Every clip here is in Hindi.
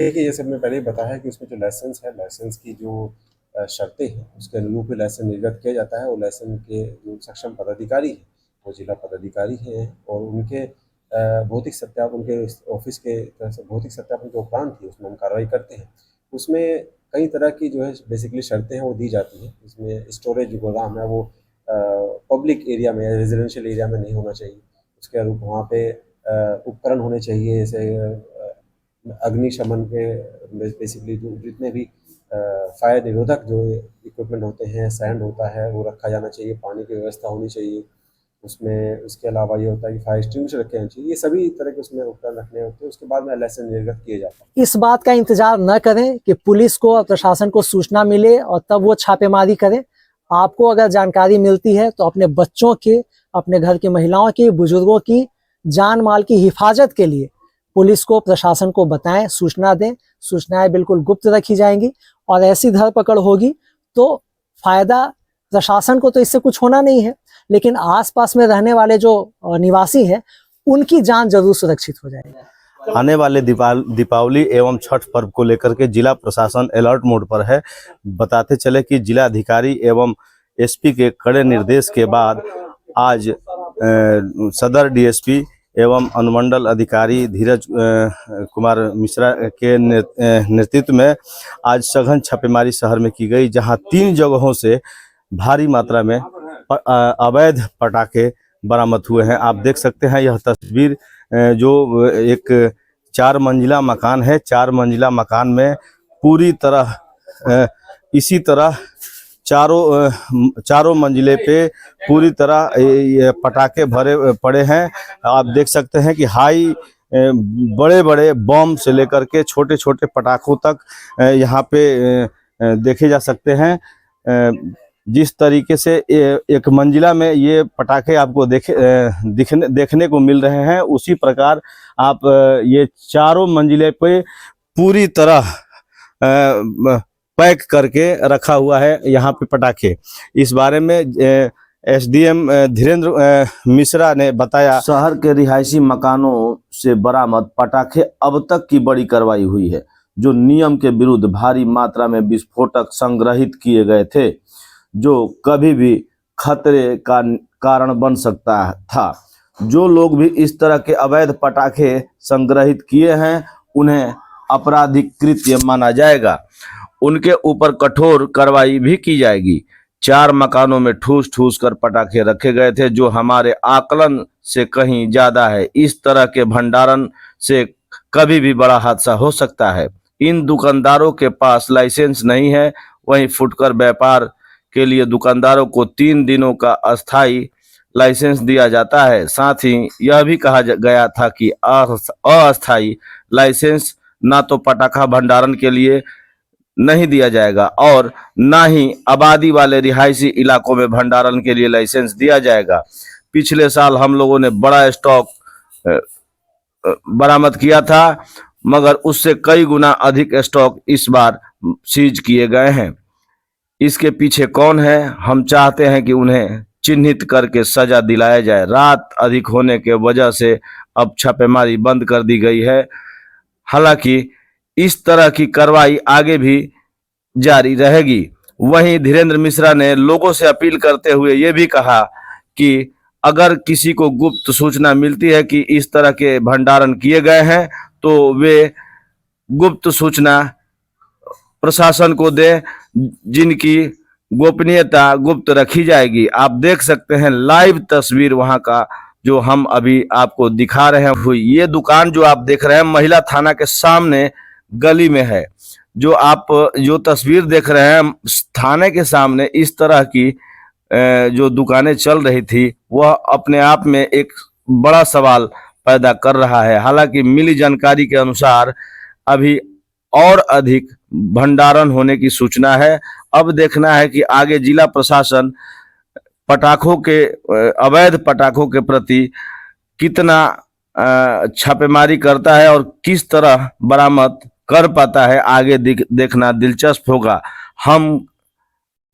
देखिए, जैसे मैंने पहले ही बताया कि उसमें जो लाइसेंस है, लाइसेंस की जो शर्तें हैं, उसके अनुरूप ही लाइसेंस निर्गत किया जाता है और लाइसेंस के जो सक्षम पदाधिकारी हैं, वो जिला पदाधिकारी हैं और उनके भौतिक सत्यापन उनके ऑफिस के तरफ से भौतिक सत्यापन के उपरांत ही उसमें हम कार्रवाई करते हैं। उसमें कई तरह की जो है बेसिकली शर्तें हैं वो दी जाती हैं। इसमें स्टोरेज जो गोदाम है वो पब्लिक एरिया में या रेजिडेंशियल एरिया में नहीं होना चाहिए। उसके अनुरूप वहाँ पे उपकरण होने चाहिए, जैसे अग्निशमन के बेसिकली जो जितने भी फायर निरोधक जो इक्विपमेंट होते हैं, सैंड होता है वो रखा जाना चाहिए, पानी की व्यवस्था होनी चाहिए उसमें। उसके अलावा ये होता है कि फायर एक्सटिंग्विशर रखे होने चाहिए। ये सभी तरह के उसमें उपकरण रखने होते हैं। उसके बाद में लाइसेंस निर्गत किए जाते हैं। इस बात का इंतजार न करें कि पुलिस को और प्रशासन को सूचना मिले और तब वो छापेमारी करे। आपको अगर जानकारी मिलती है तो अपने बच्चों के, अपने घर की महिलाओं की, बुजुर्गों की जान माल की हिफाजत के लिए पुलिस को, प्रशासन को बताएं, सूचना दें। सूचनाएं बिल्कुल गुप्त रखी जाएंगी और ऐसी धरपकड़ होगी तो फायदा प्रशासन को तो इससे कुछ होना नहीं है, लेकिन आसपास में रहने वाले जो निवासी हैं उनकी जान जरूर सुरक्षित हो जाएगी। आने वाले दीपावली एवं छठ पर्व को लेकर के जिला प्रशासन अलर्ट मोड पर है। बताते चले कि जिला अधिकारी एवं एसपी के कड़े निर्देश के बाद आज सदर डीएसपी एवं अनुमंडल अधिकारी धीरज कुमार मिश्रा के नेतृत्व में आज सघन छापेमारी शहर में की गई, जहां 3 जगहों से भारी मात्रा में अवैध पटाखे बरामद हुए हैं। आप देख सकते हैं यह तस्वीर, जो एक 4 मंजिला मकान है। 4 मंजिला मकान में पूरी तरह इसी तरह चारों मंजिले पे पूरी तरह ये पटाखे भरे पड़े हैं। आप देख सकते हैं कि हाई बड़े बड़े बम से लेकर के छोटे छोटे पटाखों तक यहाँ पे देखे जा सकते हैं। जिस तरीके से एक मंजिला में ये पटाखे आपको देखने को मिल रहे हैं, उसी प्रकार आप ये चारों मंजिले पे पूरी तरह पैक करके रखा हुआ है यहाँ पे पटाखे। इस बारे में एसडीएम धीरेन्द्र मिश्रा ने बताया, शहर के रिहायशी मकानों से बरामद पटाखे अब तक की बड़ी कार्रवाई हुई है, जो नियम के विरुद्ध भारी मात्रा में विस्फोटक संग्रहित किए गए थे, जो कभी भी खतरे का कारण बन सकता था। जो लोग भी इस तरह के अवैध पटाखे संग्रहित किए हैं उन्हें आपराधिक कृत्य माना जाएगा। उनके ऊपर कठोर कार्रवाई भी की जाएगी। 4 मकानों में ठूस ठूस कर पटाखे रखे गए थे, जो हमारे आकलन से कहीं ज्यादा है। इस तरह के भंडारण से कभी भी बड़ा हादसा हो सकता है। इन दुकानदारों के पास लाइसेंस नहीं है। वहीं फुटकर व्यापार के लिए दुकानदारों को 3 दिनों का अस्थायी लाइसेंस दिया जाता है। साथ ही यह भी कहा गया था कि अस्थायी लाइसेंस ना तो पटाखा भंडारण के लिए नहीं दिया जाएगा और ना ही आबादी वाले रिहायशी इलाकों में भंडारण के लिए लाइसेंस दिया जाएगा। पिछले साल हम लोगों ने बड़ा स्टॉक बरामद किया था, मगर उससे कई गुना अधिक स्टॉक इस बार सीज किए गए हैं। इसके पीछे कौन है? हम चाहते हैं कि उन्हें चिन्हित करके सजा दिलाया जाए। रात अधिक होने के वजह से अब छापेमारी बंद कर दी गई है। हालांकि इस तरह की कार्रवाई आगे भी जारी रहेगी। वहीं धीरेन्द्र मिश्रा ने लोगों से अपील करते हुए ये भी कहा कि अगर किसी को गुप्त सूचना मिलती है कि इस तरह के भंडारण किए गए हैं तो वे गुप्त सूचना प्रशासन को दें, जिनकी गोपनीयता गुप्त रखी जाएगी। आप देख सकते हैं लाइव तस्वीर वहां का, जो हम अभी आपको दिखा रहे हैं। ये दुकान जो आप देख रहे हैं महिला थाना के सामने गली में है। जो आप जो तस्वीर देख रहे हैं थाने के सामने इस तरह की जो दुकानें चल रही थी, वह अपने आप में एक बड़ा सवाल पैदा कर रहा है। हालांकि मिली जानकारी के अनुसार अभी और अधिक भंडारण होने की सूचना है। अब देखना है कि आगे जिला प्रशासन पटाखों के अवैध पटाखों के प्रति कितना छापेमारी करता है और किस तरह बरामद कर पाता है। आगे देखना दिलचस्प होगा। हम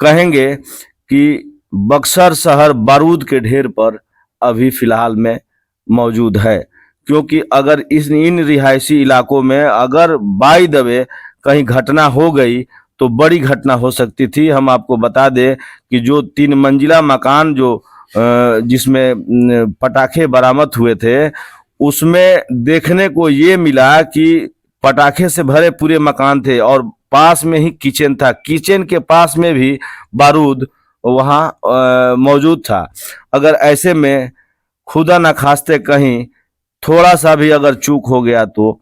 कहेंगे कि बक्सर शहर बारूद के ढेर पर अभी फिलहाल में मौजूद है। क्योंकि अगर इन रिहायशी इलाकों में अगर बाय द वे कहीं घटना हो गई तो बड़ी घटना हो सकती थी। हम आपको बता दें कि जो 3 मंजिला मकान जिसमें पटाखे बरामद हुए थे, उसमें देखने को ये मिला कि पटाखे से भरे पूरे मकान थे और पास में ही किचन था। किचन के पास में भी बारूद वहाँ मौजूद था। अगर ऐसे में खुदा न खास्ते कहीं थोड़ा सा भी अगर चूक हो गया तो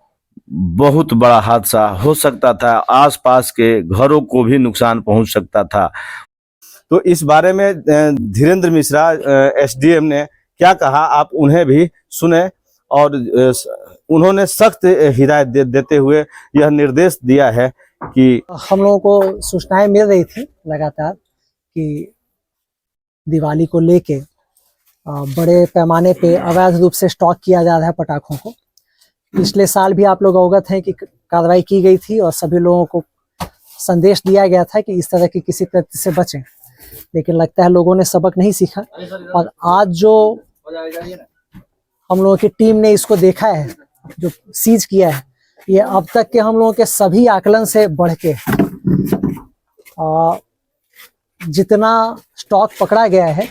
बहुत बड़ा हादसा हो सकता था, आसपास के घरों को भी नुकसान पहुंच सकता था। तो इस बारे में धीरेन्द्र मिश्रा एसडीएम ने क्या कहा, आप उन्हें भी सुने। और उन्होंने सख्त हिदायत देते हुए यह निर्देश दिया है कि हम लोगों को सूचनाएं मिल रही थी लगातार कि दिवाली को लेके बड़े पैमाने पे अवैध रूप से स्टॉक किया जा रहा है पटाखों को। पिछले साल भी आप लोग अवगत हैं कि कार्रवाई की गई थी और सभी लोगों को संदेश दिया गया था कि इस तरह की किसी कृत्य से बचें, लेकिन लगता है लोगों ने सबक नहीं सीखा। और आज जो हम लोगों की टीम ने इसको देखा है, जो सीज किया है, ये अब तक के हम लोगों के सभी आकलन से बढ़ के जितना स्टॉक पकड़ा गया है,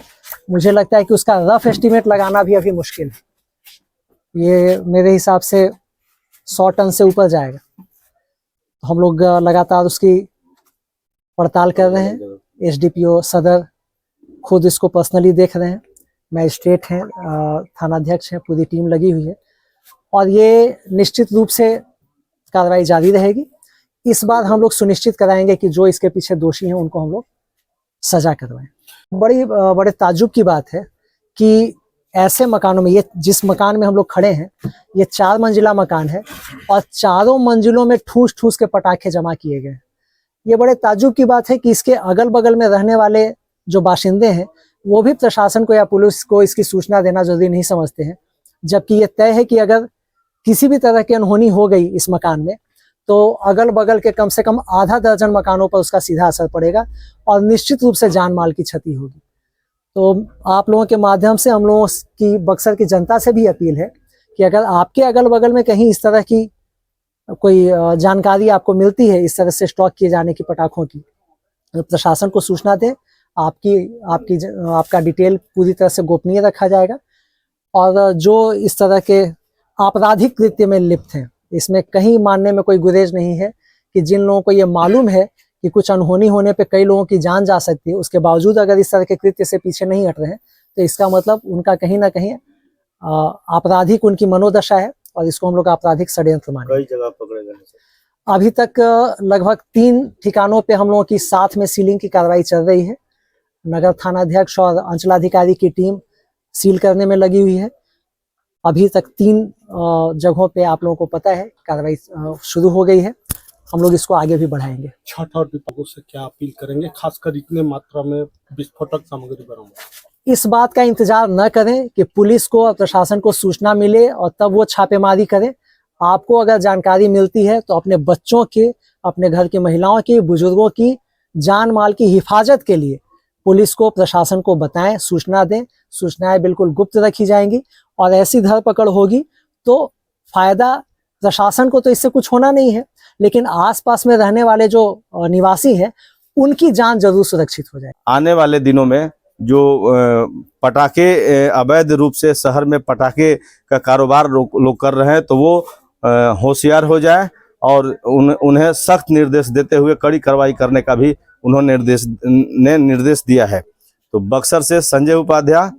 मुझे लगता है कि उसका रफ एस्टीमेट लगाना भी अभी मुश्किल है। ये मेरे हिसाब से 100 टन से ऊपर जाएगा। हम लोग लगातार उसकी पड़ताल कर रहे हैं। एसडीपीओ सदर खुद इसको पर्सनली देख रहे हैं, मैजिस्ट्रेट हैं, थानाध्यक्ष हैं, पूरी टीम लगी हुई है और ये निश्चित रूप से कार्रवाई जारी रहेगी। इस बार हम लोग सुनिश्चित कराएंगे कि जो इसके पीछे दोषी हैं उनको हम लोग सजा करवाएं। बड़े ताज्जुब की बात है कि ऐसे मकानों में, ये जिस मकान में हम लोग खड़े हैं, ये 4 मंजिला मकान है और चारों मंजिलों में ठूस ठूस के पटाखे जमा किए गए। ये बड़े ताज्जुब की बात है कि इसके अगल बगल में रहने वाले जो बाशिंदे हैं वो भी प्रशासन को या पुलिस को इसकी सूचना देना जरूरी नहीं समझते हैं, जबकि ये तय है कि अगर किसी भी तरह की अनहोनी हो गई इस मकान में तो अगल बगल के कम से कम आधा दर्जन मकानों पर उसका सीधा असर पड़ेगा और निश्चित रूप से जान माल की क्षति होगी। तो आप लोगों के माध्यम से हम लोगों की बक्सर की जनता से भी अपील है कि अगर आपके अगल बगल में कहीं इस तरह की कोई जानकारी आपको मिलती है, इस तरह से स्टॉक किए जाने की पटाखों की, तो प्रशासन को सूचना दें। आपका डिटेल पूरी तरह से गोपनीय रखा जाएगा और जो इस तरह के आपराधिक कृत्य में लिप्त हैं, इसमें कहीं मानने में कोई गुरेज नहीं है कि जिन लोगों को ये मालूम है कि कुछ अनहोनी होने पे कई लोगों की जान जा सकती है, उसके बावजूद अगर इस तरह के कृत्य से पीछे नहीं हट रहे हैं तो इसका मतलब उनका कहीं ना कहीं आपराधिक उनकी मनोदशा है और इसको हम लोग आपराधिक षड्यंत्र मानेंगे। कई जगह पकड़े गए हैं। अभी तक लगभग 3 ठिकानों पे हम लोगों की साथ में सीलिंग की कार्रवाई चल रही है। नगर थानाध्यक्ष और अंचलाधिकारी की टीम सील करने में लगी हुई है। अभी तक 3 जगहों पे आप लोगों को पता है कार्रवाई शुरू हो गई है। हम लोग इसको आगे भी बढ़ाएंगे। छठ और विभागों से क्या अपील करेंगे, खासकर इतने मात्रा में विस्फोटक सामग्री बरामद? इस बात का इंतजार न करें कि पुलिस को और प्रशासन को सूचना मिले और तब वो छापेमारी करें। आपको अगर जानकारी मिलती है तो अपने बच्चों के, अपने घर की महिलाओं की, बुजुर्गों की जान माल की हिफाजत के लिए पुलिस को, प्रशासन को बताएं, सूचना दें। सूचनाएं बिल्कुल गुप्त रखी जाएंगी और ऐसी धरपकड़ होगी तो फायदा प्रशासन को तो इससे कुछ होना नहीं है, लेकिन आसपास में रहने वाले जो निवासी हैं उनकी जान जरूर सुरक्षित हो जाए। आने वाले दिनों में जो पटाखे अवैध रूप से शहर में पटाखे का कारोबार लोग कर रहे हैं तो वो होशियार हो जाए और उन्हें सख्त निर्देश देते हुए कड़ी कार्रवाई करने का भी उन्होंने निर्देश दिया है। तो बक्सर से संजय उपाध्याय,